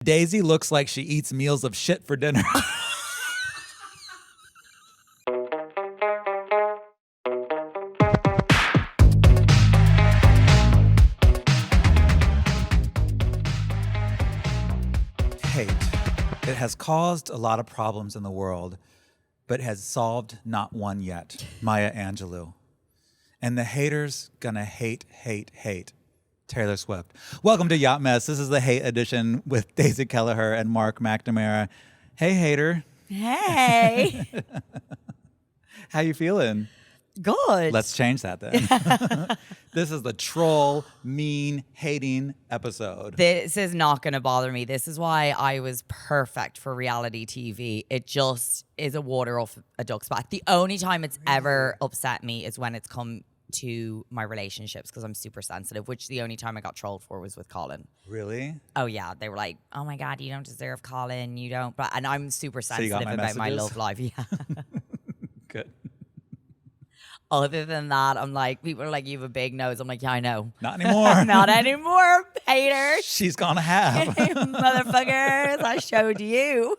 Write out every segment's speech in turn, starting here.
Daisy looks like she eats meals of shit for dinner. Hate. It has caused a lot of problems in the world, but has solved not one yet. Maya Angelou. And the haters gonna hate, hate, hate. Taylor Swift. Welcome to Yacht Mess. This is the hate edition with Daisy Kelliher and Marc MacNamara. Hey, hater. Hey. How you feeling? Good. Let's change that then. This is the troll, mean, hating episode. This is not going to bother me. This is why I was perfect for reality TV. It just is a water off a duck's back. The only time it's ever upset me is when it's come to my relationships, because I'm super sensitive, which the only time I got trolled for was with Colin. Really? Oh yeah, they were like, "Oh my God, you don't deserve Colin. You don't." But and I'm super So you got sensitive my about my messages? love life. Yeah. Good. Other than that, I'm like, people are like, "You have a big nose." I'm like, "Yeah, I know." Not anymore. Not anymore, haters. She's gonna have. Motherfuckers, I showed you.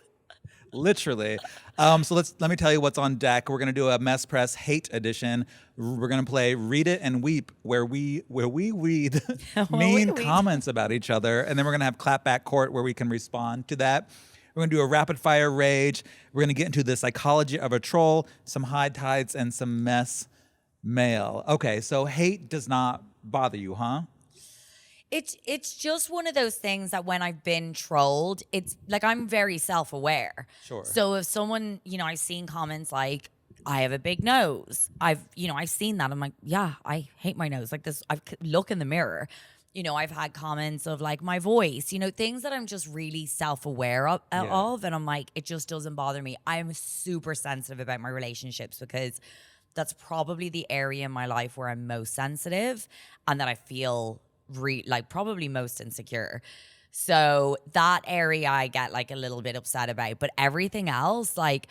Literally. So let me tell you what's on deck. We're gonna do a Mess Press Hate Edition. We're gonna play Read It and Weep, where we read mean comments about each other, and then we're gonna have Clapback Court, where we can respond to that. We're gonna do a rapid fire rage. We're gonna get into the psychology of a troll, some high tides, and some mess mail. Okay, so hate does not bother you, huh? It's just one of those things that when I've been trolled, it's like I'm very self-aware. Sure. So if someone, I've seen comments like, "I have a big nose." I've seen that. I'm like, yeah, I hate my nose. Like this, I look in the mirror. I've had comments of like my voice, things that I'm just really self-aware of, and I'm like, it just doesn't bother me. I'm super sensitive about my relationships because that's probably the area in my life where I'm most sensitive and that I feel probably most insecure. So that area I get like a little bit upset about, but everything else, like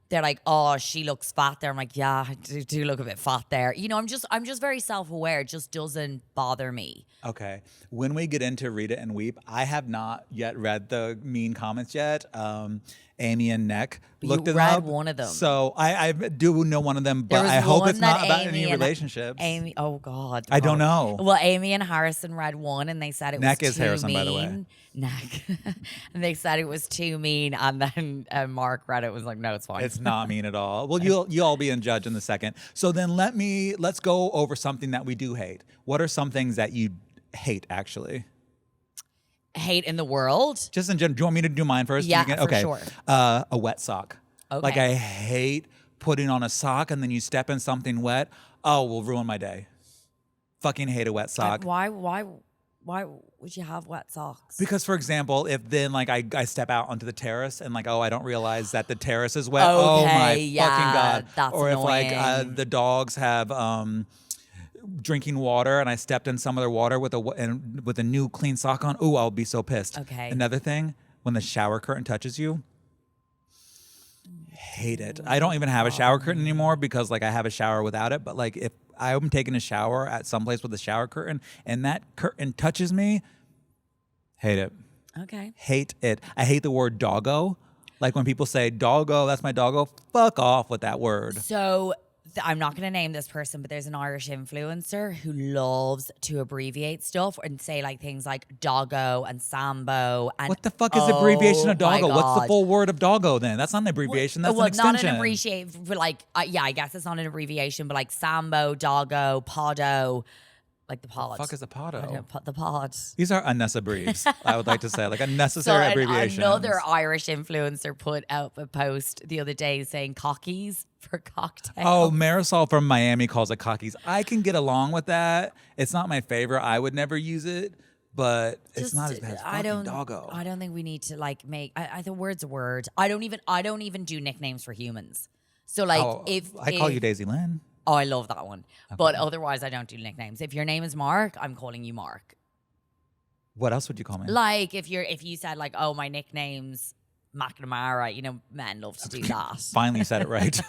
they're like, "Oh, she looks fat there." I'm like, "Yeah, I do look a bit fat there." I'm just very self-aware. It just doesn't bother me. Okay. When we get into Read It and Weep, I have not yet read the mean comments yet. Amy and Neck looked it read up. one of them. So I do know one of them, There but was I hope one it's not that about Amy any and- relationships. Amy, oh God. I don't know. Well, Amy and Harrison read one and they said it Neck was is too Harrison, mean. by the way. Neck. And they said it was too mean, and then Mark read it was like, "No, it's fine." It's not mean at all. Well, you'll all be in judge in a second. So then let's go over something that we do hate. What are some things that you hate actually? Hate in the world? Just in general. Do you want me to do mine first? Yeah, okay. for sure. A wet sock. Okay. Like I hate putting on a sock and then you step in something wet. Oh, will ruin my day. Fucking hate a wet sock. Why would you have wet socks? Because, for example, if then like I step out onto the terrace and like, oh, I don't realize that the terrace is wet. Okay, oh my yeah, fucking God. that's or if like annoying. the dogs have drinking water and I stepped in some of their water with a new clean sock on. Ooh, I'll be so pissed. Okay. Another thing, when the shower curtain touches you, hate it. I don't even have a shower curtain anymore because like I have a shower without it. But like if I'm taking a shower at some place with a shower curtain and that curtain touches me, hate it. Okay. Hate it. I hate the word doggo. Like when people say doggo, that's my doggo. Fuck off with that word. So I'm not going to name this person, but there's an Irish influencer who loves to abbreviate stuff and say like things like doggo and sambo. And What the fuck is the abbreviation of my doggo? What's the God. full word of doggo then? That's not an abbreviation. That's an extension. Not an abbreviation, but like, yeah, I guess it's not an abbreviation, but like sambo, doggo, podo, like the pod. Fuck is a podo? The pod. These are unnecessary briefs, I would like to say. Like unnecessary abbreviations. Another Irish influencer put out a post the other day saying cockies for cocktail. Oh, Marisol from Miami calls it cockies. I can get along with that. It's not my favorite. I would never use it, but it's not as bad as fucking doggo. I don't think we need to like make. The word's a word. I don't even do nicknames for humans. So like if I call you Daisy Lynn. Oh, I love that one. Okay. But otherwise, I don't do nicknames. If your name is Mark, I'm calling you Mark. What else would you call me? Like if you said like, "Oh, my nickname's MacNamara," men love to do that. Finally said it right.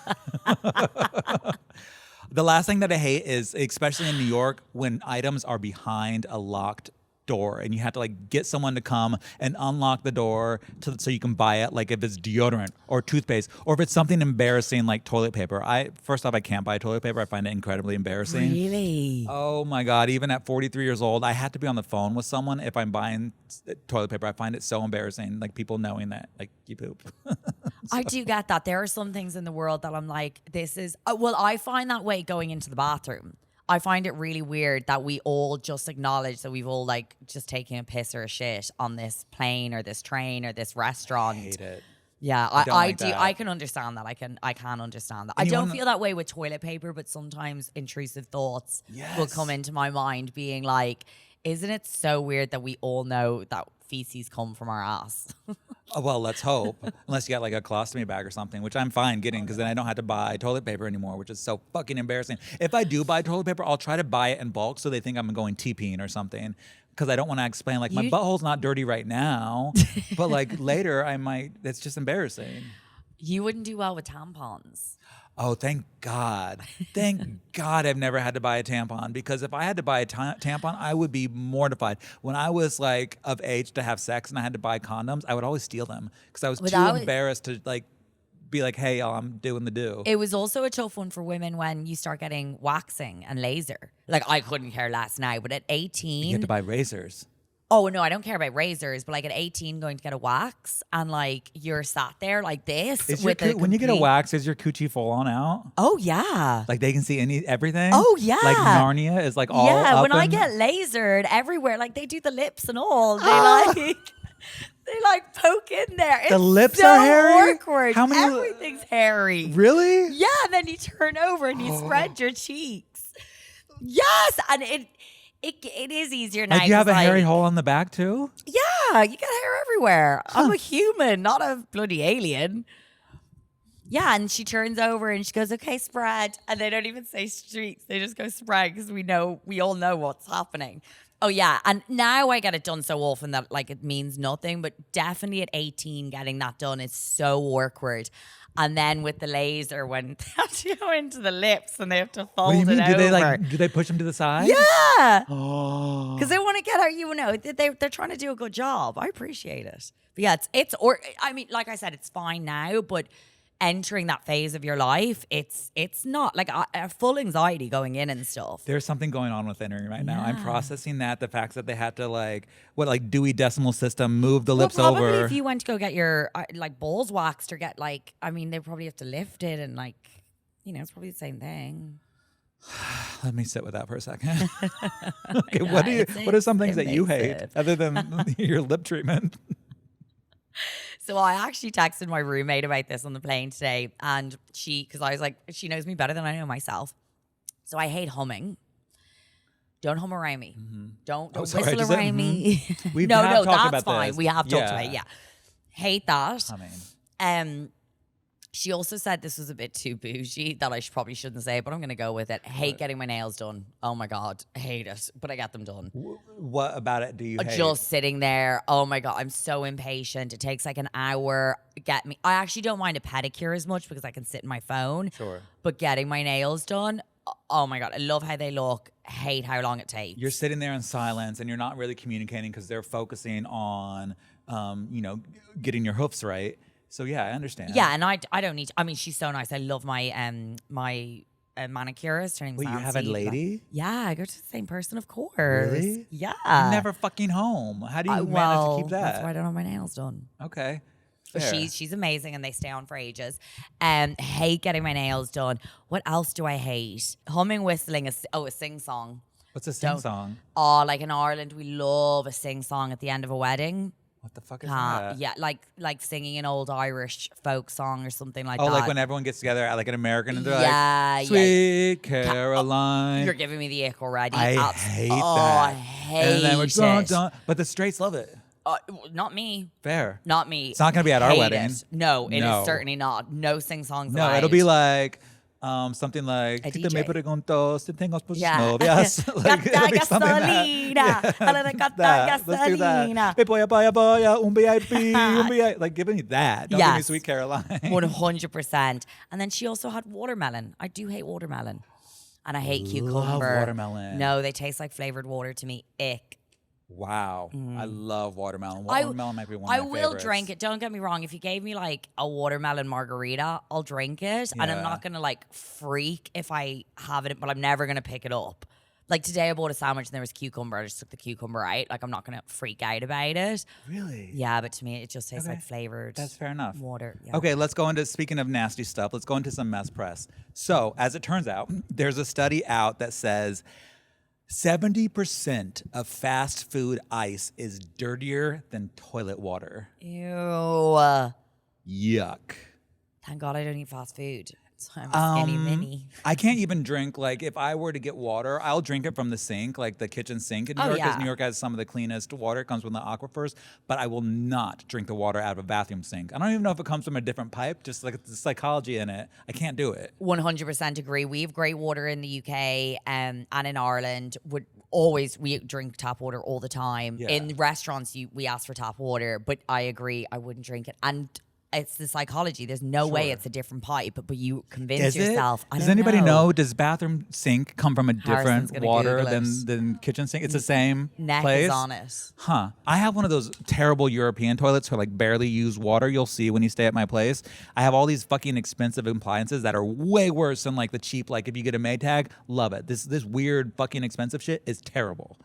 The last thing that I hate is, especially in New York, when items are behind a locked door and you had to like get someone to come and unlock the door so you can buy it, like if it's deodorant or toothpaste or if it's something embarrassing like toilet paper. First off, I can't buy toilet paper. I find it incredibly embarrassing. Really? Oh my God. Even at 43 years old, I have to be on the phone with someone if I'm buying toilet paper. I find it so embarrassing, like people knowing that like you poop. I do get that. There are some things in the world that I'm like, this is, well, I find that way going into the bathroom. I find it really weird that we all just acknowledge that we've all like just taken a piss or a shit on this plane or this train or this restaurant. I hate it. Yeah, I do. I can understand that. I can understand that. And I don't feel that way with toilet paper, but sometimes intrusive thoughts will come into my mind being like, isn't it so weird that we all know that feces come from our ass? Oh, well, let's hope. Unless you got like a colostomy bag or something, which I'm fine getting because then I don't have to buy toilet paper anymore, which is so fucking embarrassing. If I do buy toilet paper, I'll try to buy it in bulk so they think I'm going TPing or something. Because I don't want to explain, like, my butthole's not dirty right now, but like later I might, it's just embarrassing. You wouldn't do well with tampons. Oh, thank God. Thank God I've never had to buy a tampon because if I had to buy a tampon, I would be mortified. When I was like of age to have sex and I had to buy condoms, I would always steal them because I was too embarrassed to like be like, hey, y'all, I'm doing the do. It was also a tough one for women when you start getting waxing and laser. Like I couldn't care less now, but at 18. You had to buy razors. Oh, no, I don't care about razors, but like at 18 going to get a wax and like you're sat there like this. When you get a wax, is your coochie full on out? Oh, yeah. Like they can see everything? Oh, yeah. Like Narnia is like all yeah, when I and... get lasered everywhere, like they do the lips and all. They like poke in there. The lips so are hairy? awkward. How many? Everything's hairy. Really? Yeah, and then you turn over and you spread your cheeks. Yes, and it is easier now. Like you have a hairy hole on the back too? Yeah, you got hair everywhere. I'm a human, not a bloody alien. Yeah, and she turns over and she goes, okay, spread. And they don't even say streaks. They just go spread because we all know what's happening. Oh, yeah. And now I get it done so often that like it means nothing. But definitely at 18, getting that done is so awkward. And then with the laser, when they have to go into the lips and they have to fold it over. What do you mean? Do they push them to the side? Yeah. Oh. Because they want to get out, they're trying to do a good job. I appreciate it. But yeah, I mean, like I said, it's fine now, but entering that phase of your life, it's not like a full anxiety going in and stuff. There's something going on with entering right now. I'm processing that, the fact that they had to like Dewey Decimal System move the lips probably over. If you went to go get your like balls waxed or get like, I mean, they probably have to lift it and like, it's probably the same thing. Let me sit with that for a second. Okay, what are some things that you hate other than your lip treatment? So I actually texted my roommate about this on the plane today, and because I was like, she knows me better than I know myself. So I hate humming. Don't hum around me. Mm-hmm. Don't whistle around me. We've no, talked that's about fine. this. We have talked about it. Yeah, hate that. Humming. She also said this was a bit too bougie that I probably shouldn't say, but I'm going to go with it. Hate getting my nails done. Oh my God, hate it. But I get them done. What about it do you hate? Just sitting there. Oh my God, I'm so impatient. It takes like an hour. I actually don't mind a pedicure as much because I can sit in my phone. Sure. But getting my nails done, oh my God, I love how they look. Hate how long it takes. You're sitting there in silence and you're not really communicating because they're focusing on, getting your hoofs right. So yeah, I understand. Yeah, and I don't need to, I mean, she's so nice. I love my my manicurist. Her name's Nancy. You have a lady? Yeah, I go to the same person, of course. Really? Yeah. I'm never fucking home. How do you manage to keep that? That's why I don't have my nails done. Okay. But she's amazing and they stay on for ages. Hate getting my nails done. What else do I hate? Humming, whistling, a sing-song. What's a sing-song? Oh, like in Ireland, we love a sing-song at the end of a wedding. What the fuck is that? Yeah, like singing an old Irish folk song or something like that. Oh, like when everyone gets together at like an American and they're like, Sweet Caroline. You're giving me the ick already. I hate that. I hate and then we're it. But the straights love it. Not me. Fair. Not me. It's not going to be at our wedding. It. No, it is certainly not. No sing-songs No, allowed. it'll be like... something like a te me DJ. pregunto si tengo Yeah. novias. Like, it'll be something gasolina. that. Let's do that. Hey, boya, boya, boya, un VIP, Like giving me that. Don't give me Sweet Caroline. 100%. And then she also had watermelon. I do hate watermelon. And I hate cucumber. Love watermelon. No, they taste like flavored water to me. Ick. Wow. I love watermelon. Watermelon might be one of I my will favorites. drink it. Don't get me wrong. If you gave me like a watermelon margarita, I'll drink it. And I'm Yeah. not going to like freak if I have it, but I'm never going to pick it up. Like today I bought a sandwich and there was cucumber. I just took the cucumber out. Like I'm not going to freak out about it. Really? Yeah, but to me it just tastes Okay. like flavored. That's fair enough. Water. Yeah. Okay, let's go into, speaking of nasty stuff, let's go into some mess press. So, as it turns out, there's a study out that says 70% of fast food ice is dirtier than toilet water. Ew. Yuck. Thank God I don't eat fast food. So I'm a skinny mini. I can't even drink, like, if I were to get water, I'll drink it from the sink, like the kitchen sink in New York, because yeah. New York has some of the cleanest water. It comes from the aquifers, but I will not drink the water out of a bathroom sink. I don't even know if it comes from a different pipe, just like the psychology in it. I can't do it. 100% agree. We have great water in the UK and in Ireland. We drink tap water all the time. Yeah. In restaurants, we ask for tap water, but I agree, I wouldn't drink it. And it's the psychology. There's no way it's a different pipe, but you convince yourself. Does anybody know? Does bathroom sink come from a Harrison's different gonna water Google it. than kitchen sink? It's the same Neck place? is on it. Huh. I have one of those terrible European toilets where like barely use water. You'll see when you stay at my place. I have all these fucking expensive appliances that are way worse than like the cheap, like if you get a Maytag, love it. This weird fucking expensive shit is terrible.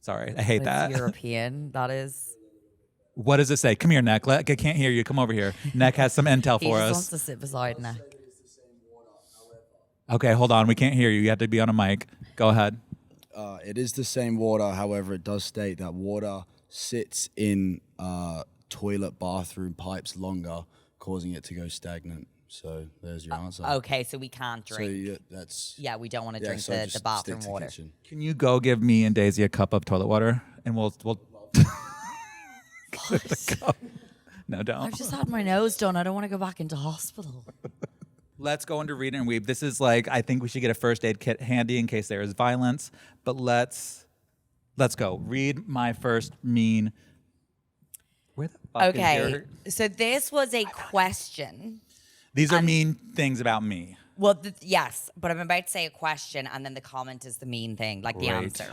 Sorry, I hate It's that. European. That is. What does it say? Come here, Neck. I can't hear you. Come over here. Neck has some intel He for just us. wants to sit beside Neck. Okay, hold on. We can't hear you. You have to be on a mic. Go ahead. It is the same water. However, it does state that water sits in toilet bathroom pipes longer, causing it to go stagnant. So there's your answer. Okay, so we can't So drink. yeah, that's Yeah, we don't want to drink so the just stick bathroom to water. kitchen. Can you go give me and Daisy a cup of toilet water, and we'll No, don't. I've just had my nose done. I don't want to go back into hospital. Let's go into read and weep. This is like, I think we should get a first aid kit handy in case there is violence. But let's go. Read my first mean. Where the fuck is Okay, your? so this was a question. These are mean things about me. Well, yes, but I'm about to say a question, and then the comment is the mean thing, like the Great. answer.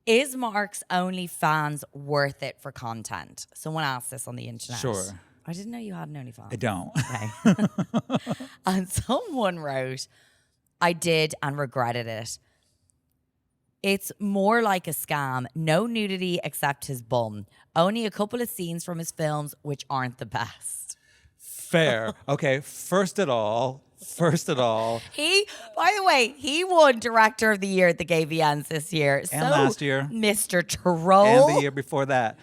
Is Marc's OnlyFans worth it for content? Someone asked this on the internet. Sure. I didn't know you had an OnlyFans. I don't. Okay. And someone wrote, I did and regretted it. It's more like a scam. No nudity except his bum. Only a couple of scenes from his films, which aren't the best. Fair. Okay. First of all, By the way, he won Director of the Year at the GVNs this year. And last year. Mr. Troll. and the year before that.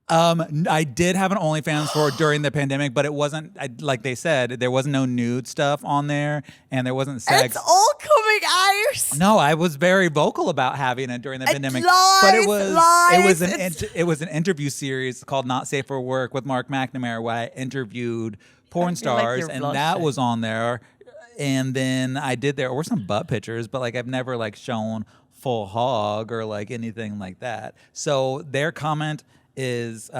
I did have an OnlyFans for during the pandemic, but it wasn't like they said. There was no nude stuff on there, and there wasn't sex. It's all coming out. No, I was very vocal about having it during the pandemic, but it was an interview series called "Not Safe for Work" with Marc MacNamara, where I interviewed porn feel like stars, you're and that blushing. was on there. And then there were some butt pictures, but like I've never like shown full hog or like anything like that. So their comment is,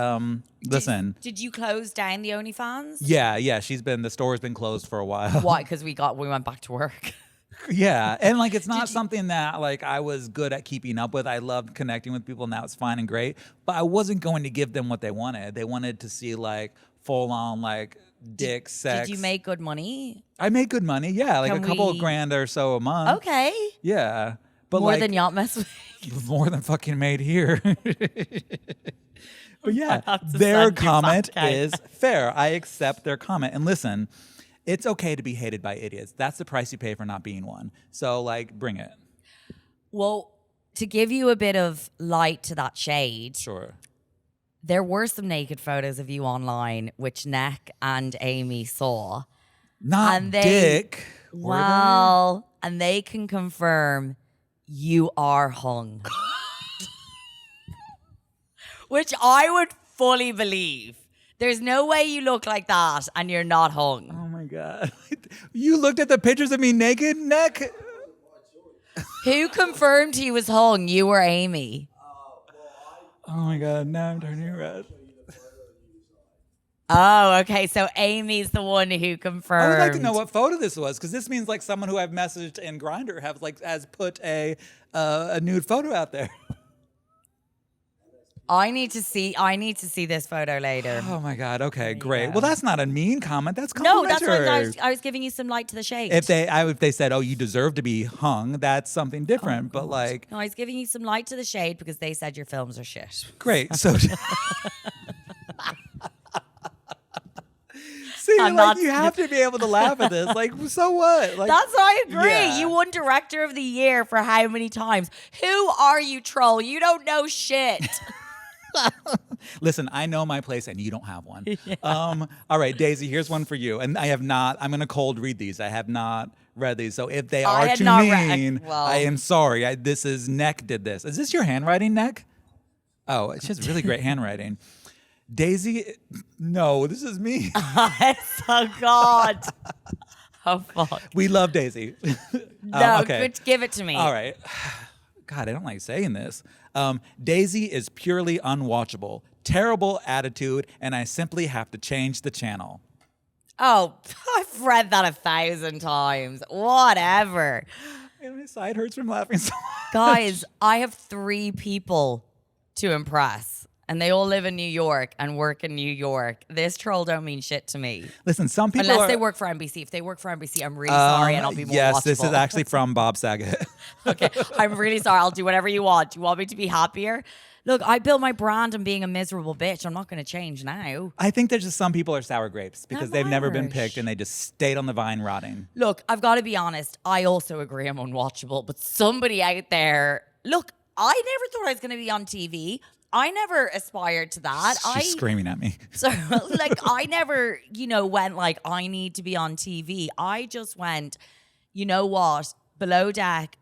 listen. Did you close down the OnlyFans? Yeah, the store's been closed for a while. Why? Because we went back to work. Yeah, and like it's not something that like I was good at keeping up with. I loved connecting with people, and that was fine and great. But I wasn't going to give them what they wanted. They wanted to see like full on like dick sex. Did you make good money? I made good money. Yeah, like Can a couple of we- grand or so a month. Okay. Yeah, but More like than Yacht Mess. more than fucking made here. But yeah, have to their send you comment back out. is fair. I accept their comment. And listen, it's okay to be hated by idiots. That's the price you pay for not being one. So like, bring it. Well, to give you a bit of light to that shade, Sure. there were some naked photos of you online, which Neck and Amy saw. Not And they- dick. Were they? Well, and they can confirm you are hung. Which I would fully believe. There's no way you look like that and you're not hung. Oh my God. You looked at the pictures of me naked, Neck? Who confirmed he was hung? You or Amy? Oh my God, now I'm turning red. Oh, okay. So Amy's the one who confirmed. I would like to know what photo this was, because this means like someone who I've messaged in Grindr has put a nude photo out there. I need to see this photo later. Oh my God. Okay, great. Well, that's not a mean comment. That's No, complimentary. that's why I was giving you some light to the shade. If they said, "Oh, you deserve to be hung," that's something different. But like, no, I was giving you some light to the shade because they said your films are shit. great. So. See, I'm like not- you have to be able to laugh at this. Like, so what? Like, That's I agree. yeah. You won Director of the Year for how many times? Who are you, troll? You don't know shit. Listen, I know my place, and you don't have one. All right, Daisy, here's one for you. And I'm going to cold read these. I have not read these. So if they are too mean, I am sorry. This is Neck did this. Is this your handwriting, Neck? Oh, she has really great handwriting. Daisy, no, this is me. Oh, God. Oh, fuck. We love Daisy. No, okay. give it to me. All right. God, I don't like saying this. Daisy is purely unwatchable. Terrible attitude, and I simply have to change the channel. Oh, I've read that 1,000 times. Whatever. And my side hurts from laughing so much. Guys, I have 3 people to impress. And they all live in New York and work in New York. This troll don't mean shit to me. Listen, some people Unless they work for NBC. If they work for NBC, I'm really sorry and I'll be more Yes, watchable. this is actually from Bob Saget. Okay, I'm really sorry. I'll do whatever you want. Do you want me to be happier? Look, I built my brand on being a miserable bitch. I'm not going to change now. I think there's just some people are sour grapes because they've never been Irish. picked and they just stayed on the vine rotting. Look, I've got to be honest. I also agree I'm unwatchable. But somebody out there, look, I never thought I was going to be on TV. I never aspired to that. She's screaming at me. So, like, I never, went like, I need to be on TV. I just went, you know what? Below Deck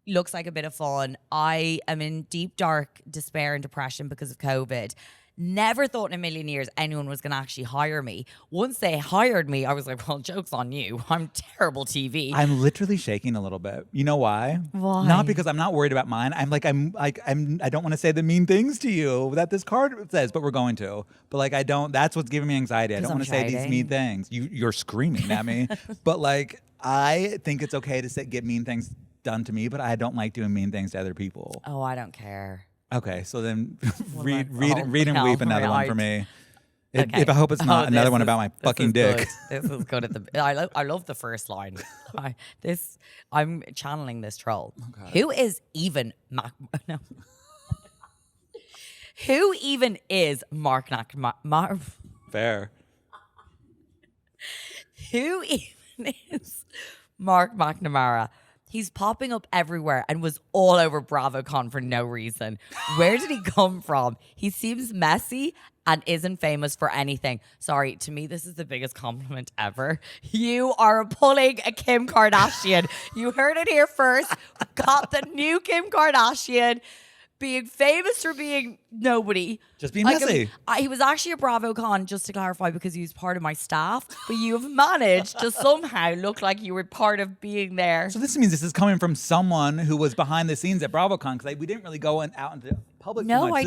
looks like a bit of fun. I am in deep, dark despair and depression because of COVID. Never thought in a million years anyone was going to actually hire me. Once they hired me, I was like, well, joke's on you. I'm terrible TV. I'm literally shaking a little bit. You know why? Why? Not because I'm not worried about mine. I don't want to say the mean things to you that this card says, but we're going to. But like, I don't, that's what's giving me anxiety. I don't want to say these mean things. You're screaming at me. But like, I think it's okay to get mean things done to me, but I don't like doing mean things to other people. Oh, I don't care. Okay, so then Well, read that's and weep all another one for me. Okay. If I hope it's not another one about my fucking dick. This is good at the. I love the first line. I'm channeling this troll. Who is even No. Who even is Marc MacNamara? Fair. Who even is Marc MacNamara? He's popping up everywhere and was all over BravoCon for no reason. Where did he come from? He seems messy and isn't famous for anything. Sorry, to me, this is the biggest compliment ever. You are pulling a Kim Kardashian. You heard it here first. Got the new Kim Kardashian. Being famous for being nobody. Just being messy. He was actually at BravoCon, just to clarify, because he was part of my staff. But you've managed to somehow look like you were part of being there. So this means this is coming from someone who was behind the scenes at BravoCon, because we didn't really go out into public too much.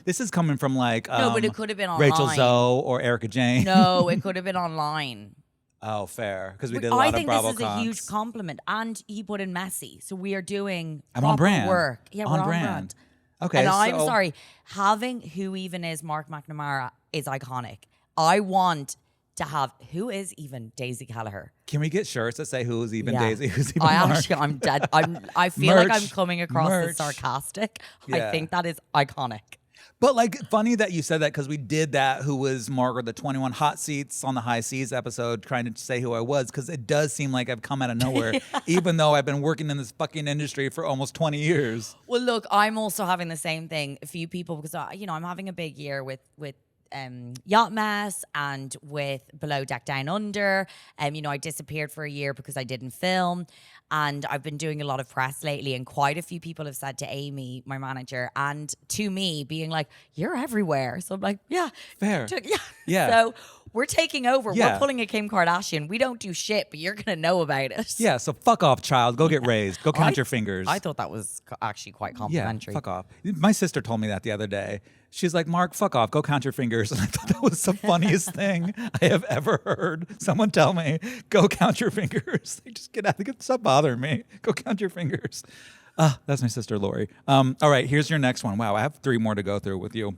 This is coming from like No, but it could have been online. Rachel Zoe or Erica Jane. No, it could have been online. Oh, fair. Because we did a lot of BravoCons. I think this is a huge compliment. And he put in messy. So we are doing I'm on brand. work. Yeah, we're on brand. Okay. And I'm sorry. Having who even is Marc MacNamara is iconic. I want to have who is even Daisy Kelliher. Can we get shirts that say who's even Daisy? Who's even Mark? I'm dead. I feel like I'm coming across as Merch. sarcastic. Yeah. I think that is iconic. But like, funny that you said that, because we did that. Who was Margaret, the 21 Hot Seats on the High Seas episode, trying to say who I was, because it does seem like I've come out of nowhere, even though I've been working in this fucking industry for almost 20 years. Well, look, I'm also having the same thing. A few people, because I'm having a big year with Yacht Mess and with Below Deck Down Under. I disappeared for a year because I didn't film. And I've been doing a lot of press lately, and quite a few people have said to Amy, my manager, and to me, being like, you're everywhere. So I'm like, yeah. Fair. Yeah. Yeah. So we're taking over. Yeah. We're pulling a Kim Kardashian. We don't do shit, but you're going to know about it. Yeah, so fuck off, child. Go get raised. Go count your fingers. I thought that was actually quite complimentary. Yeah, fuck off. My sister told me that the other day. She's like, Mark, fuck off. Go count your fingers. And I thought that was the funniest thing I have ever heard someone tell me. Go count your fingers. Like, just get out. Stop bothering me. Go count your fingers. That's my sister Lori. All right, here's your next one. Wow, I have 3 more to go through with you.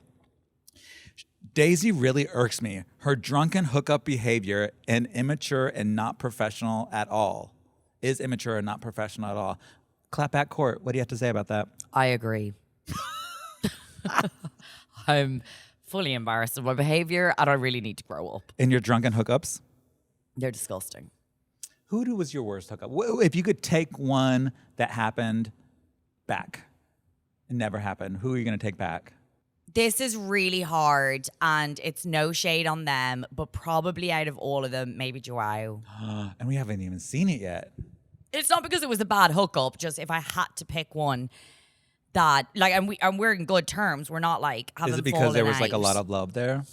Daisy really irks me. Her drunken hookup behavior and immature and not professional at all. Is immature and not professional at all. Clapback Court, what do you have to say about that? I agree. I'm fully embarrassed of my behavior and I really need to grow up. In your drunken hookups? They're disgusting. Who was your worst hookup? If you could take one that happened back, it never happened, who are you going to take back? This is really hard, and it's no shade on them, but probably out of all of them, maybe Joao. And we haven't even seen it yet. It's not because it was a bad hookup, just if I had to pick one that, like, and we're in good terms. We're not, like, having Is it because there was, fallen like, a out. lot of love there?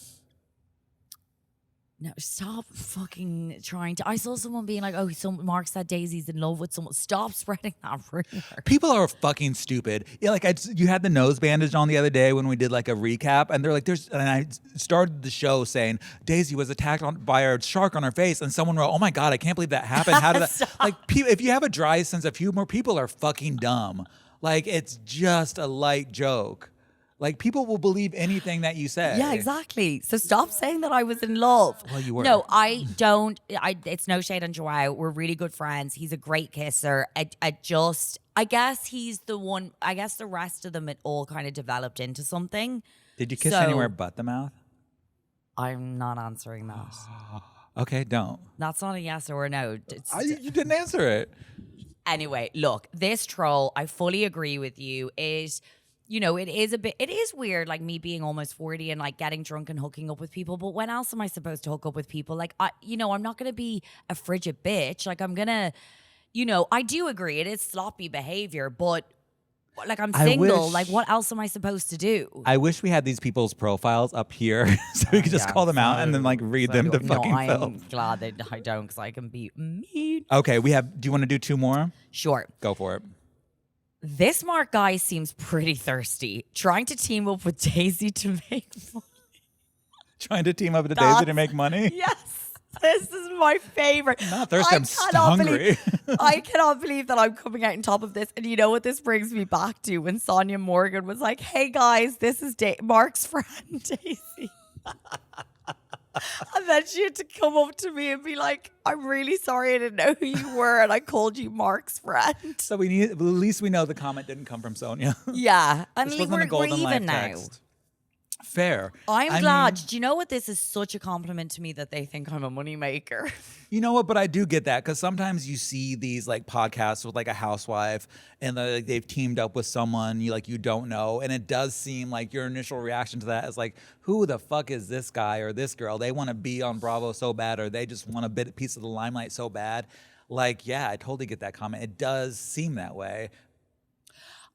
No, stop fucking trying to. I saw someone being like, oh, Mark said Daisy's in love with someone. Stop spreading that rumor. People are fucking stupid. Yeah, like you had the nose bandage on the other day when we did like a recap, and they're like, and I started the show saying Daisy was attacked by a shark on her face, and someone wrote, oh my God, I can't believe that happened. How did that? Like, if you have a dry sense of humor, people are fucking dumb. Like, it's just a light joke. Like, people will believe anything that you say. Yeah, exactly. So stop saying that I was in love. Well, you were. No, I don't. It's no shade on Joao. We're really good friends. He's a great kisser. I guess he's the one. I guess the rest of them, it all kind of developed into something. Did you kiss anywhere but the mouth? I'm not answering that. Okay, don't. That's not a yes or a no. You didn't answer it. Anyway, look, this troll, I fully agree with you, is... You know, it is weird, like me being almost 40 and like getting drunk and hooking up with people. But when else am I supposed to hook up with people? Like, I'm not going to be a frigid bitch. Like, I'm going to, I do agree. It is sloppy behavior, but like I'm single. Like, what else am I supposed to do? I wish we had these people's profiles up here so we could just call them out and then like read them to fucking film. I'm glad that I don't because I can be mean. Okay, do you want to do 2 more? Sure. Go for it. This Mark guy seems pretty thirsty, trying to team up with Daisy to make money. Trying to team up with Daisy to make money? Yes. This is my favorite. I'm not thirsty, I'm hungry. I cannot believe that I'm coming out on top of this. And you know what this brings me back to? When Sonia Morgan was like, hey guys, this is Mark's friend, Daisy. And then she had to come up to me and be like, I'm really sorry I didn't know who you were and I called you Mark's friend. So at least we know the comment didn't come from Sonia. Yeah. I This mean, wasn't a we're Golden even Life now. text. Fair. I'm glad. Do you know what? This is such a compliment to me that they think I'm a moneymaker. You know what? But I do get that because sometimes you see these like podcasts with like a housewife and they've teamed up with someone you don't know, and it does seem like your initial reaction to that is like, who the fuck is this guy or this girl? They want to be on Bravo so bad, or they just want a piece of the limelight so bad. Like, yeah, I totally get that comment. It does seem that way.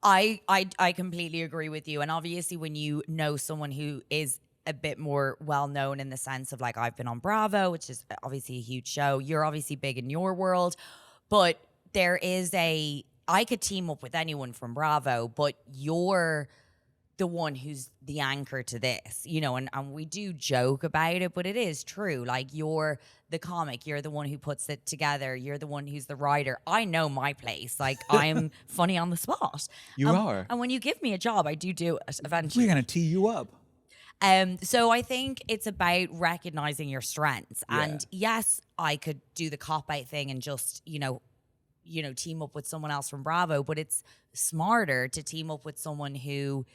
I completely agree with you. And obviously when you know someone who is a bit more well-known in the sense of like, I've been on Bravo, which is obviously a huge show. You're obviously big in your world, but I could team up with anyone from Bravo, but you're the one who's the anchor to this, and we do joke about it, but it is true. Like, you're the comic, you're the one who puts it together, you're the one who's the writer. I know my place. Like, I'm funny on the spot. You are. And when you give me a job, I do it eventually. We're going to tee you up. So I think it's about recognizing your strengths. Yeah. And yes, I could do the cop-out thing and just, team up with someone else from Bravo, but it's smarter to team up with someone who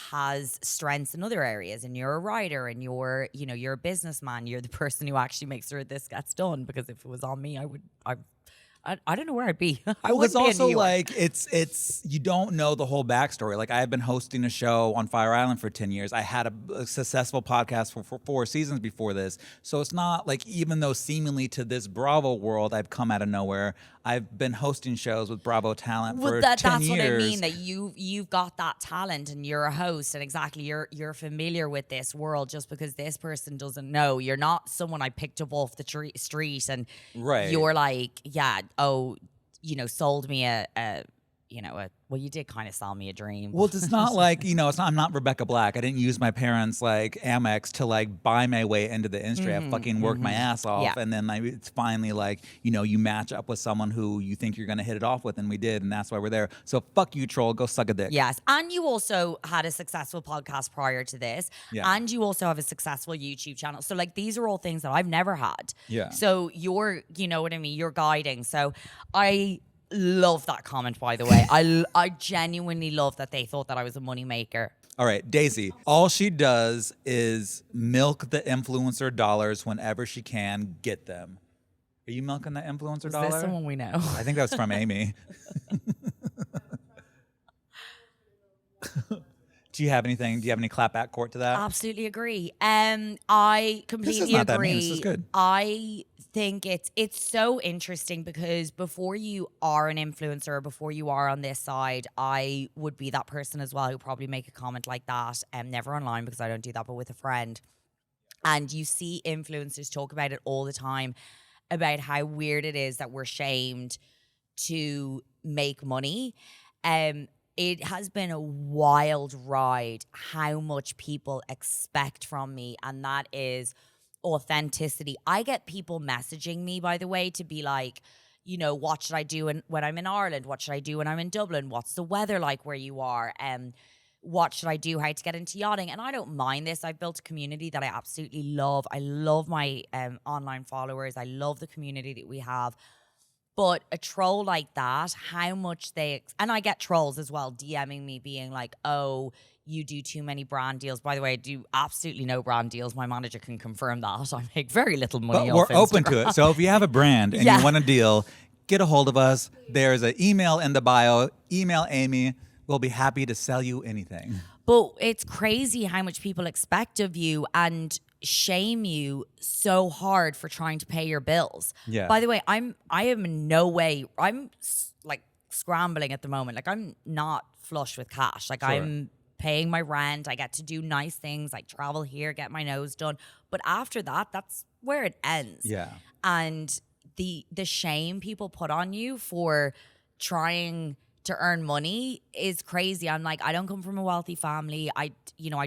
has strengths in other areas, and you're a writer and you're a businessman. You're the person who actually makes sure this gets done, because if it was on me, I don't know where I'd be. It's also like it's you don't know the whole backstory. Like, I have been hosting a show on Fire Island for 10 years. I had a successful podcast for 4 seasons before this. So it's not like, even though seemingly to this Bravo world I've come out of nowhere, I've been hosting shows with Bravo talent for 10 years. That's what I mean, that you've got that talent and you're a host, and exactly you're familiar with this world. Just because this person doesn't know, you're not someone I picked up off the street and right. You're like, yeah, sold me a well, you did kind of sell me a dream. Well, it's not like, I'm not Rebecca Black. I didn't use my parents' like Amex to like buy my way into the industry. I fucking worked my ass off. Yeah. And then it's finally like, you match up with someone who you think you're going to hit it off with. And we did. And that's why we're there. So fuck you, troll. Go suck a dick. Yes. And you also had a successful podcast prior to this. Yeah. And you also have a successful YouTube channel. So like these are all things that I've never had. Yeah. So you're, you know what I mean? You're guiding. So I love that comment, by the way. I genuinely love that they thought that I was a moneymaker. All right, Daisy. All she does is milk the influencer dollars whenever she can get them. Are you milking the influencer dollar? Is this someone we know? I think that was from Amy. Do you have anything? Do you have any clapback court to that? Absolutely agree. I completely This is not agree. that mean. This is good. I think it's so interesting because before you are an influencer, before you are on this side, I would be that person as well who probably make a comment like that. Never online because I don't do that, but with a friend. And you see influencers talk about it all the time about how weird it is that we're shamed to make money. It has been a wild ride how much people expect from me, and that is authenticity. I get people messaging me, by the way, to be like, what should I do when I'm in Ireland? What should I do when I'm in Dublin? What's the weather like where you are? What should I do? How to get into yachting? And I don't mind this. I've built a community that I absolutely love. I love my online followers. I love the community that we have. But a troll like that, how much and I get trolls as well DMing me being like, oh, you do too many brand deals. By the way, I do absolutely no brand deals. My manager can confirm that. I make very little money But off we're open Instagram. to it. So if you have a brand and you want a deal, get a hold of us. There's an email in the bio. Email Amy. We'll be happy to sell you anything. But it's crazy how much people expect of you and shame you so hard for trying to pay your bills. Yeah. By the way, I am in no way, I'm like scrambling at the moment. Like I'm not flush with cash. Like I'm paying my rent. I get to do nice things like travel here, get my nose done. But after that, that's where it ends. Yeah. And the shame people put on you for trying to earn money is crazy. I'm like, I don't come from a wealthy family. I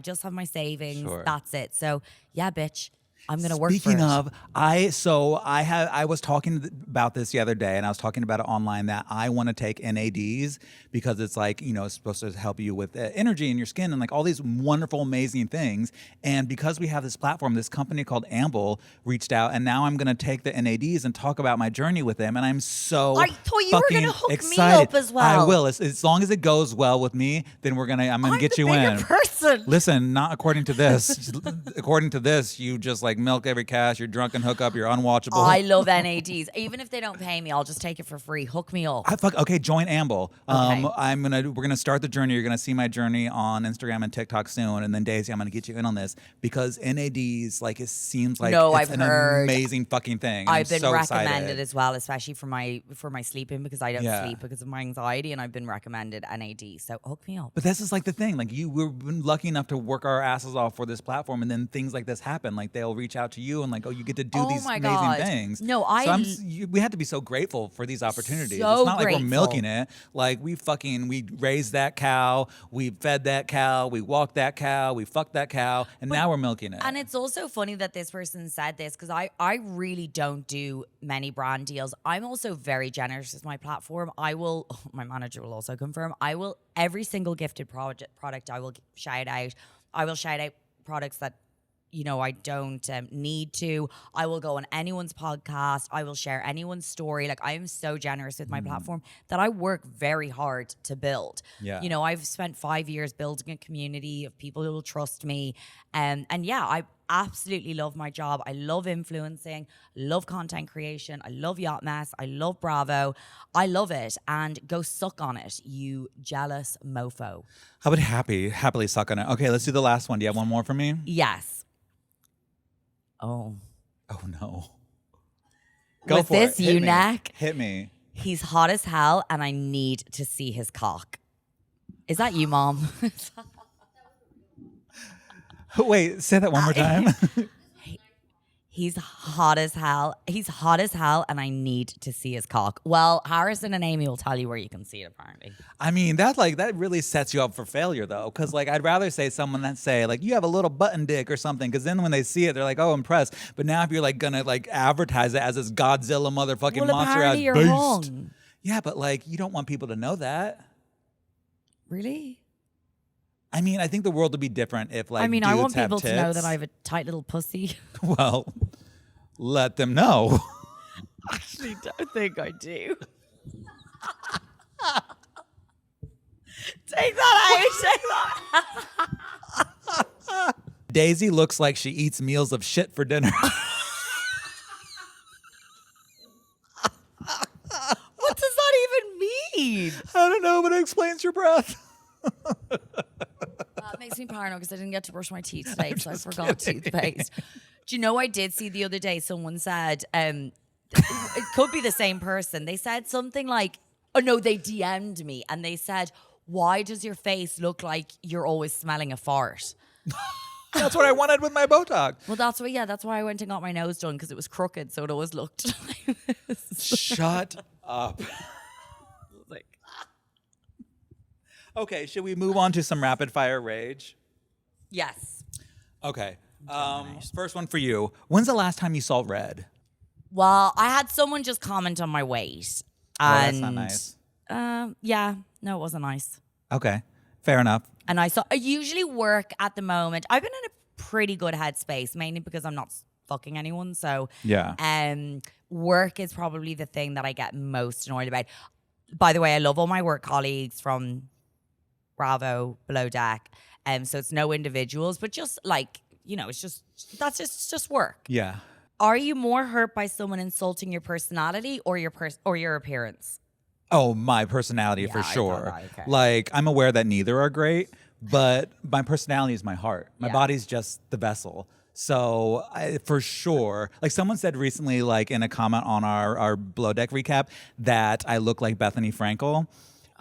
just have my savings. Sure. That's it. So yeah, bitch, I'm going to work for it. Speaking of, I was talking about this the other day, and I was talking about it online that I want to take NADs because it's like, it's supposed to help you with energy in your skin and like all these wonderful, amazing things. And because we have this platform, this company called Amble reached out, and now I'm going to take the NADs and talk about my journey with them. And I'm so I thought you were fucking gonna hook me excited. up as well. I will. As long as it goes well with me, then I'm gonna get you in. Person. Listen, not according to this. According to this, you just like milk every cash. You're drunk and hook up. You're unwatchable. I love NADs. Even if they don't pay me, I'll just take it for free. Hook me up. Okay, join Amble. Okay. We're gonna start the journey. You're gonna see my journey on Instagram and TikTok soon, and then Daisy, I'm gonna get you in on this because NADs, like, it seems like it's an amazing fucking thing. I've been so recommended excited. as well, especially for my sleeping because I don't Yeah. sleep because of my anxiety, and I've been recommended NAD. So hook me up. But this is like the thing. Like we've been lucky enough to work our asses off for this platform, and then things like this happen. Like they'll reach out to you and like, oh, you get to do these my amazing God. things. No, we have to be so grateful for these opportunities. So it's not like we're grateful. milking it. Like we raised that cow, we fed that cow, we walked that cow, we fucked that cow, and now we're milking it. And it's also funny that this person said this because I really don't do many brand deals. I'm also very generous with my platform. My manager will also confirm, every single gifted product I will shout out. I will shout out products that I don't need to. I will go on anyone's podcast. I will share anyone's story. Like I am so generous with my platform that I work very hard to build. Yeah. I've spent 5 years building a community of people who will trust me. And yeah, I absolutely love my job. I love influencing, love content creation. I love Yacht Mess. I love Bravo. I love it. And go suck on it, you jealous mofo. How about happily suck on it? Okay, let's do the last one. Do you have one more for me? Yes. Oh no. Go with for this it. eunuch, Hit me. he's hot as hell, and I need to see his cock. Is that you, Mom? Wait, say that one more time. He's hot as hell. He's hot as hell, and I need to see his cock. Well, Harrison and Amy will tell you where you can see it, apparently. I mean, that really sets you up for failure, though. Because, like, I'd rather say someone that say, like, you have a little button dick or something. Because then when they see it, they're like, oh, impressed. But now if you're, like, gonna, like, advertise it as this Godzilla motherfucking Well, monster apparently you're beast. wrong. Yeah, but, like, you don't want people to know that. Really? I mean, I think the world would be different if, like, I mean, dudes I want have people to know tits. that I have a tight little pussy. Well, let them know. Actually, don't think I do. Take that out. Take that. Daisy looks like she eats meals of shit for dinner. What does that even mean? I don't know, but it explains your breath. That makes me paranoid because I didn't get to brush my teeth today, so I forgot toothpaste. Do you know I did see the other day someone said, it could be the same person. They said something like, oh no, they DM'd me and they said, why does your face look like you're always smelling a fart? That's what I wanted with my Botox. Well, that's why I went and got my nose done because it was crooked, so it always looked like this. Shut up. Like, Okay, should we move on to some rapid fire rage? yes. Okay. First one for you. When's the last time you saw red? Well, I had someone just comment on my weight. Oh, that's And, not nice. Yeah, no, it wasn't nice. Okay, fair enough. And I usually work at the moment. I've been in a pretty good headspace, mainly because I'm not fucking anyone. So Yeah. work is probably the thing that I get most annoyed about. By the way, I love all my work colleagues from Bravo, Below Deck. So it's no individuals, but just like, it's just work. Yeah. Are you more hurt by someone insulting your personality or your appearance? Oh, my personality Yeah, for I thought sure. that, okay. Like, I'm aware that neither are great, but my personality is my heart. My Yeah. body's just the vessel. So for sure, like someone said recently, like in a comment on our Below Deck recap, that I look like Bethany Frankel.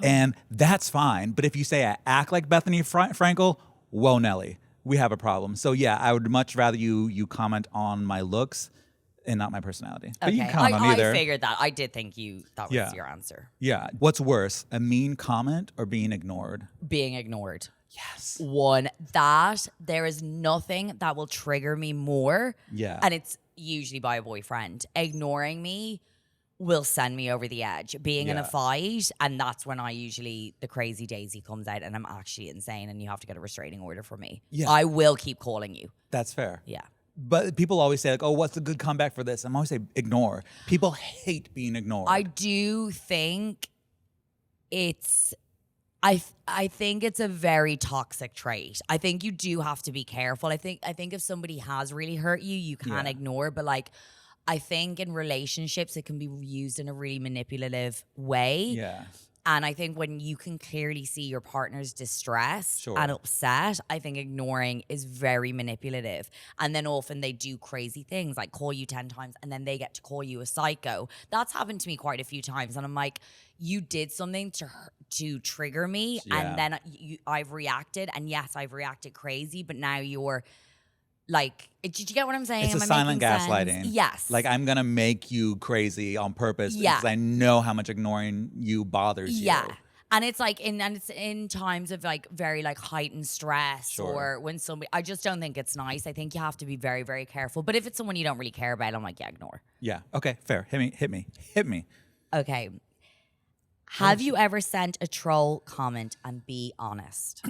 And that's fine. But if you say I act like Bethany Frankel, whoa, Nelly, we have a problem. So yeah, I would much rather you comment on my looks and not my personality. But you can comment on either. I figured that. I did think that was Yeah. your answer. Yeah. What's worse, a mean comment or being ignored? Being ignored. Yes. There is nothing that will trigger me more. Yeah. And it's usually by a boyfriend. Ignoring me will send me over the edge. Being in a Yeah. fight, and that's when the crazy Daisy comes out and I'm actually insane and you have to get a restraining order for me. Yeah. I will keep calling you. That's fair. Yeah. But people always say, like, oh, what's the good comeback for this? I'm always say ignore. People hate being ignored. I do think I think it's a very toxic trait. I think you do have to be careful. I think if somebody has really hurt you, you can Yeah. ignore. But like, I think in relationships, it can be used in a really manipulative way. Yeah. And I think when you can clearly see your partner's distress Sure. and upset, I think ignoring is very manipulative. And then often they do crazy things like call you 10 times and then they get to call you a psycho. That's happened to me quite a few times. And I'm like, you did something to trigger me. Yeah. And then I've reacted. And yes, I've reacted crazy, but now you're like, did you get what I'm saying? It's a Am I silent making sense? gaslighting. Yes. Like, I'm going to make you crazy on purpose Yeah. because I know how much ignoring you bothers Yeah. you. And it's like it's in times of like very like heightened stress Sure. or when somebody, I just don't think it's nice. I think you have to be very, very careful. But if it's someone you don't really care about, I'm like, yeah, ignore. Yeah. Okay, fair. Hit me. Okay. Have you ever sent a troll comment and be honest?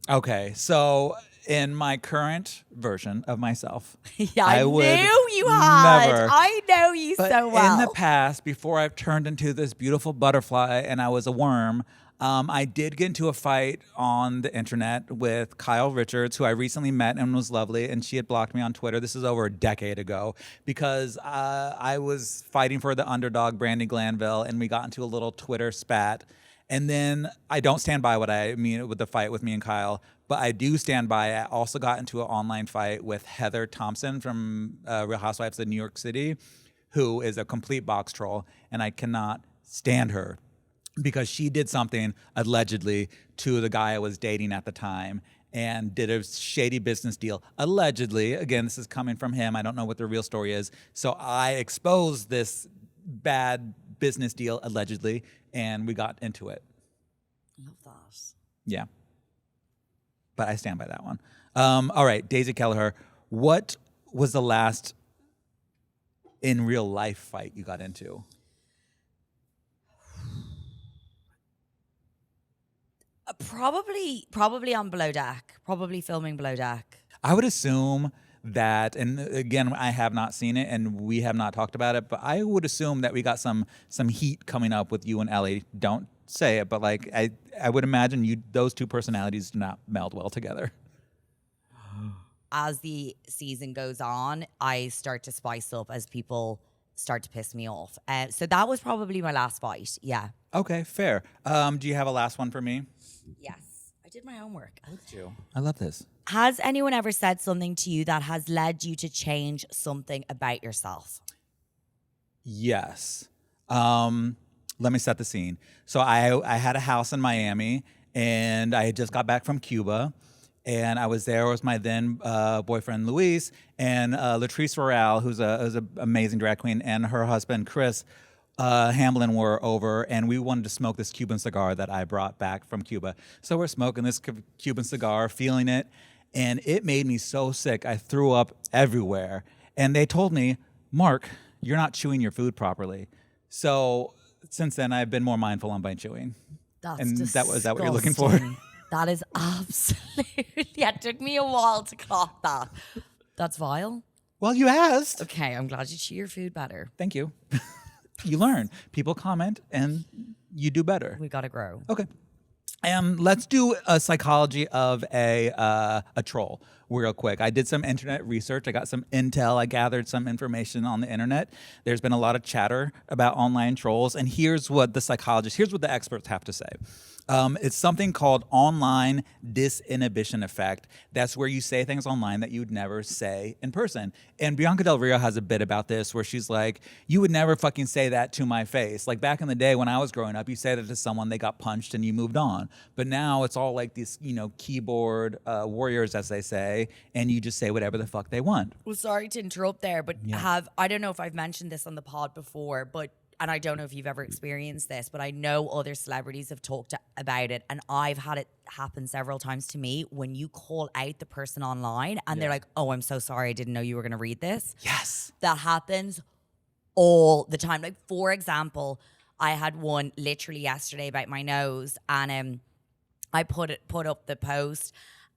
Okay, so in my current version of myself, Yeah, I I would knew you had. never. I know you But so well. in the past, before I've turned into this beautiful butterfly and I was a worm, I did get into a fight on the internet with Kyle Richards, who I recently met and was lovely, and she had blocked me on Twitter. This is over a decade ago because I was fighting for the underdog, Brandi Glanville, and we got into a little Twitter spat. And then I don't stand by what I mean with the fight with me and Kyle, but I do stand by. I also got into an online fight with Heather Thompson from Real Housewives of New York City, who is a complete box troll, and I cannot stand her because she did something allegedly to the guy I was dating at the time. and did a shady business deal. Allegedly, again, this is coming from him. I don't know what the real story is. So I exposed this bad business deal, allegedly, and we got into it. Love that. Yeah. But I stand by that one. All right, Daisy Kelliher, what was the last in real life fight you got into? Probably on Below Deck. Probably filming Below Deck. I would assume that, and again, I have not seen it and we have not talked about it, but I would assume that we got some heat coming up with you and Ellie. Don't say it, but like I would imagine those two personalities do not meld well together. As the season goes on, I start to spice up as people start to piss me off. So that was probably my last fight. Yeah. Okay, fair. Do you have a last one for me? Yes. I did my homework. I love this. Has anyone ever said something to you that has led you to change something about yourself? Yes. Let me set the scene. So I had a house in Miami, and I had just got back from Cuba, and I was there with my then boyfriend Luis and Latrice Royale, who's an amazing drag queen, and her husband Chris Hamlin were over, and we wanted to smoke this Cuban cigar that I brought back from Cuba. So we're smoking this Cuban cigar, feeling it, and it made me so sick. I threw up everywhere, and they told me, Mark, you're not chewing your food properly. So since then, I've been more mindful on my chewing. That's and disgusting. Is that what you're looking for? That is absolutely. Yeah, it took me a while to clock that. That's vile. Well, you asked. Okay, I'm glad you chew your food better. Thank you. You learn. People comment, and you do better. We gotta grow. Okay. Let's do a psychology of a troll real quick. I did some internet research. I got some intel. I gathered some information on the internet. There's been a lot of chatter about online trolls, and here's what the experts have to say. It's something called online disinhibition effect. That's where you say things online that you would never say in person. And Bianca Del Rio has a bit about this where she's like, you would never fucking say that to my face. Like back in the day when I was growing up, you said it to someone, they got punched and you moved on. But now it's all like these, keyboard warriors, as they say, and you just say whatever the fuck they want. Well, sorry to interrupt there, but I don't know if I've mentioned this on the pod before, and I don't know if you've ever experienced this, but I know other celebrities have talked about it, and I've had it happen several times to me when you call out the person online and they're like, oh, I'm so sorry, I didn't know you were going to read this. Yes. That happens all the time. Like, for example, I had one literally yesterday about my nose, and I put up the post,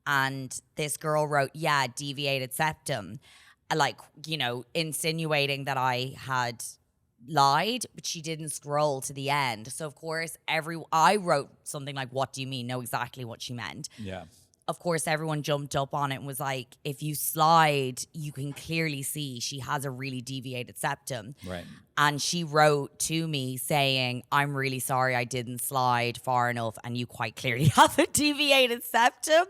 and this girl wrote, yeah, deviated septum, like, insinuating that I had lied, but she didn't scroll to the end. So of course I wrote something like, what do you mean? Know exactly what she meant. Yeah. Of course, everyone jumped up on it and was like, if you slide, you can clearly see she has a really deviated septum. Right. And she wrote to me saying, I'm really sorry I didn't slide far enough and you quite clearly have a deviated septum.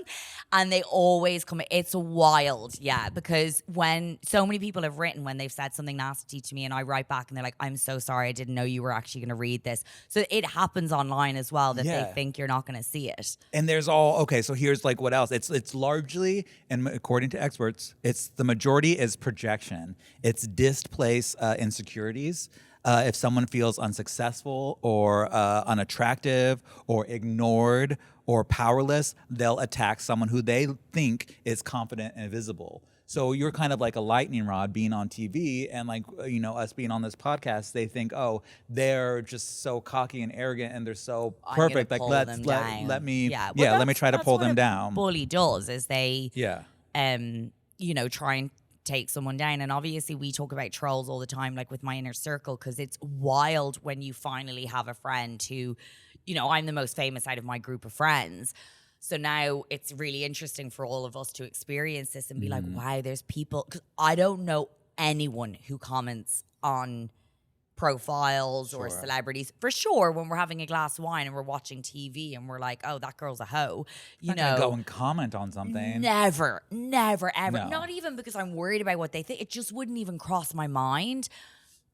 And they always come, it's wild, yeah, because when so many people have written when they've said something nasty to me and I write back and they're like, I'm so sorry, I didn't know you were actually going to read this. So it happens online as well that they think you're not going to see it. And there's so here's like what else? It's largely, and according to experts, it's the majority is projection. It's displaced insecurities. If someone feels unsuccessful or unattractive or ignored or powerless, they'll attack someone who they think is confident and visible. So you're kind of like a lightning rod being on TV, and like, us being on this podcast, they think, oh, they're just so cocky and arrogant and they're so perfect. Like let me try to pull them down. Bully does is they try and take someone down. And obviously we talk about trolls all the time, like with my inner circle, because it's wild when you finally have a friend who, I'm the most famous out of my group of friends. So now it's really interesting for all of us to experience this and be like, wow, there's people, because I don't know anyone who comments on profiles or celebrities. For sure, when we're having a glass of wine and we're watching TV and we're like, oh, that girl's a hoe. Not gonna go and comment on something. Never, ever. No. Not even because I'm worried about what they think. It just wouldn't even cross my mind.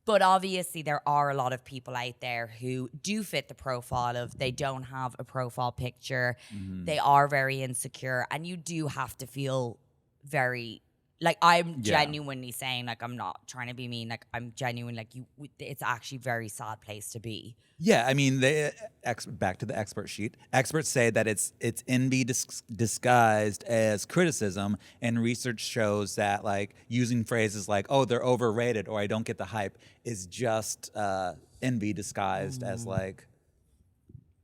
But obviously there are a lot of people out there who do fit the profile of they don't have a profile picture. They are very insecure, and you do have to feel very like I'm genuinely saying, like, I'm not trying to be mean, like I'm genuine, like it's actually a very sad place to be. Yeah, I mean, back to the expert sheet. Experts say that it's envy disguised as criticism, and research shows that like using phrases like "oh, they're overrated" or "I don't get the hype" is just envy disguised as like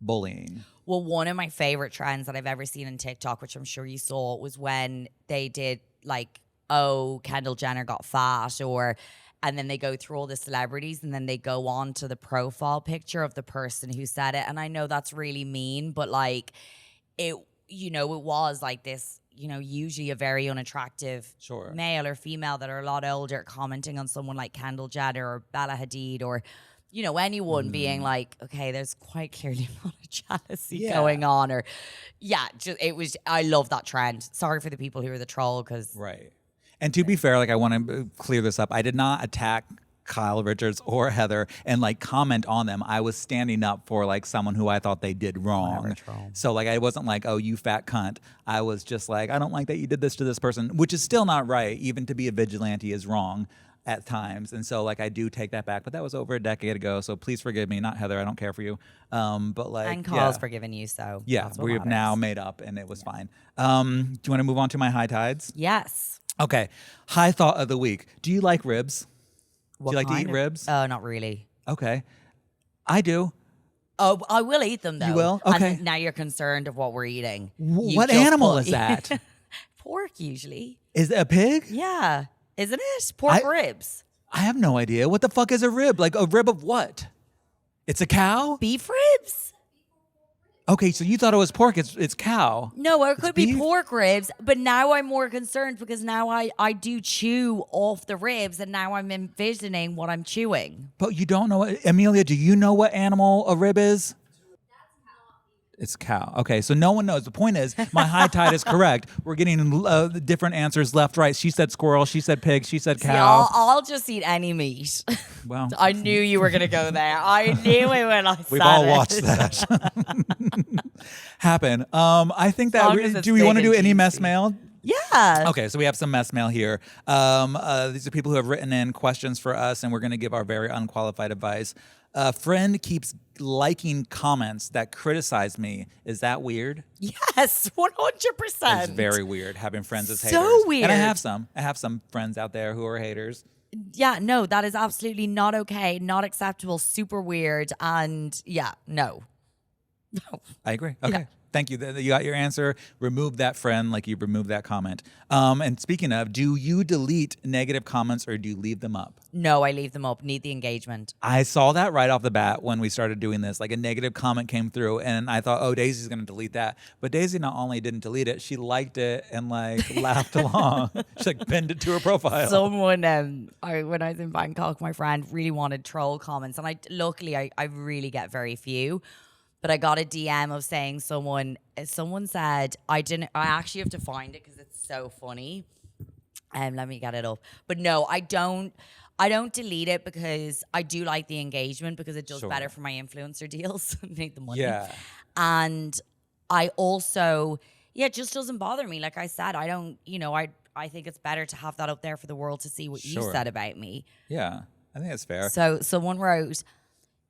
bullying. Well, one of my favorite trends that I've ever seen on TikTok, which I'm sure you saw, was when they did like, "oh, Kendall Jenner got fat," and then they go through all the celebrities and then they go on to the profile picture of the person who said it. And I know that's really mean, but like it was like this, usually a very unattractive male or female that are a lot older commenting on someone like Kendall Jenner or Bella Hadid or, anyone being like, okay, there's quite clearly a lot of jealousy going on. Or I love that trend. Sorry for the people who are the troll because. Right. And to be fair, like I want to clear this up. I did not attack Kyle Richards or Heather and like comment on them. I was standing up for like someone who I thought they did wrong. So like I wasn't like, "oh, you fat cunt." I was just like, "I don't like that you did this to this person," which is still not right. Even to be a vigilante is wrong at times. And so like I do take that back, but that was over a decade ago. So please forgive me. Not Heather, I don't care for you. But like and Kyle's forgiven you, so yeah, we've now made up and it was fine. Do you want to move on to my high tides? Yes. Okay. High thought of the week. Do you like ribs? Do you like to eat ribs? Oh, not really. Okay. I do. Oh, I will eat them though. You will? Okay. And now you're concerned of what we're eating. What animal is that? Pork, usually. Is it a pig? Yeah. Isn't it? Pork ribs. I have no idea. What the fuck is a rib? Like a rib of what? It's a cow? Beef ribs? Okay, so you thought it was pork. It's cow. No, it could be pork ribs, but now I'm more concerned because now I do chew off the ribs and now I'm envisioning what I'm chewing. But you don't know what, Amelia, do you know what animal a rib is? It's cow. Okay, so no one knows. The point is, my high tide is correct. We're getting different answers left, right. She said squirrel. She said pig. She said cow. See, I'll just eat any meat. Well, I knew you were going to go there. I knew it when I said it. We've all watched that happen. I think that do we want to do any mess mail? Yeah. Okay, so we have some mess mail here. These are people who have written in questions for us, and we're going to give our very unqualified advice. A friend keeps liking comments that criticize me. Is that weird? Yes, 100%. It's very weird having friends as haters. So weird. And I have some friends out there who are haters. Yeah, no, that is absolutely not okay, not acceptable, super weird, and yeah, no. I agree. Okay. Yeah. Thank you. You got your answer. Remove that friend like you removed that comment. And speaking of, do you delete negative comments or do you leave them up? No, I leave them up. Need the engagement. I saw that right off the bat when we started doing this. Like a negative comment came through and I thought, oh, Daisy's going to delete that. But Daisy not only didn't delete it, she liked it and like laughed along. She like pinned it to her profile. Someone, when I was in Bangkok, my friend really wanted troll comments. And luckily I really get very few. But I got a DM of saying someone said, I actually have to find it because it's so funny. Let me get it up. But no, I don't delete it because I do like the engagement because it does better for my influencer deals. I need the money. Yeah. And I also, it just doesn't bother me. Like I said, I don't, I think it's better to have that up there for the world to see what you said about me. Yeah, I think that's fair. So someone wrote,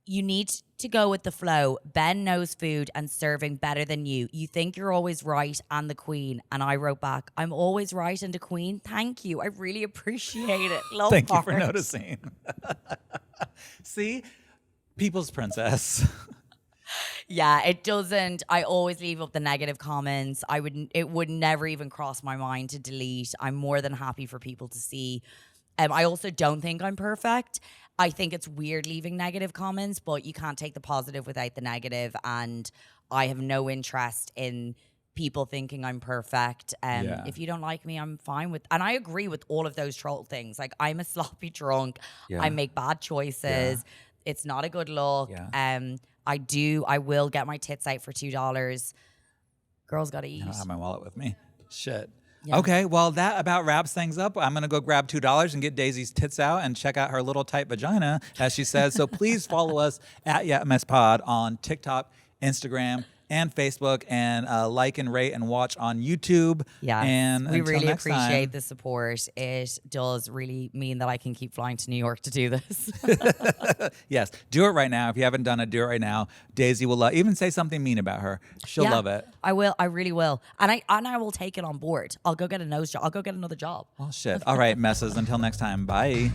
"You need to go with the flow. Ben knows food and serving better than you. You think you're always right and the queen." And I wrote back, "I'm always right and the queen. Thank you. I really appreciate it. Love Thank you for heart." noticing. See? People's princess. Yeah, it doesn't. I always leave up the negative comments. It would never even cross my mind to delete. I'm more than happy for people to see. I also don't think I'm perfect. I think it's weird leaving negative comments, but you can't take the positive without the negative. And I have no interest in people thinking I'm perfect. If you don't like me, I'm fine with. And I agree with all of those troll things. Like I'm a sloppy drunk. Yeah. I make bad choices. Yeah. It's not a good look. Yeah. I will get my tits out for $2. Girls gotta eat. I don't have my wallet with me. Shit. Yeah. Okay, well, that about wraps things up. I'm going to go grab $2 and get Daisy's tits out and check out her little tight vagina, as she says. So please follow us at Yacht Mess Pod on TikTok, Instagram, and Facebook, and like and rate and watch on YouTube. Yeah, and we until really next appreciate time, the support. It does really mean that I can keep flying to New York to do this. Yes, do it right now. If you haven't done it, do it right now. Daisy will even say something mean about her. She'll Yeah, love it. I will. I really will. And I will take it on board. I'll go get a nose job. I'll go get another job. Well, shit. All right, messes. Until next time. Bye.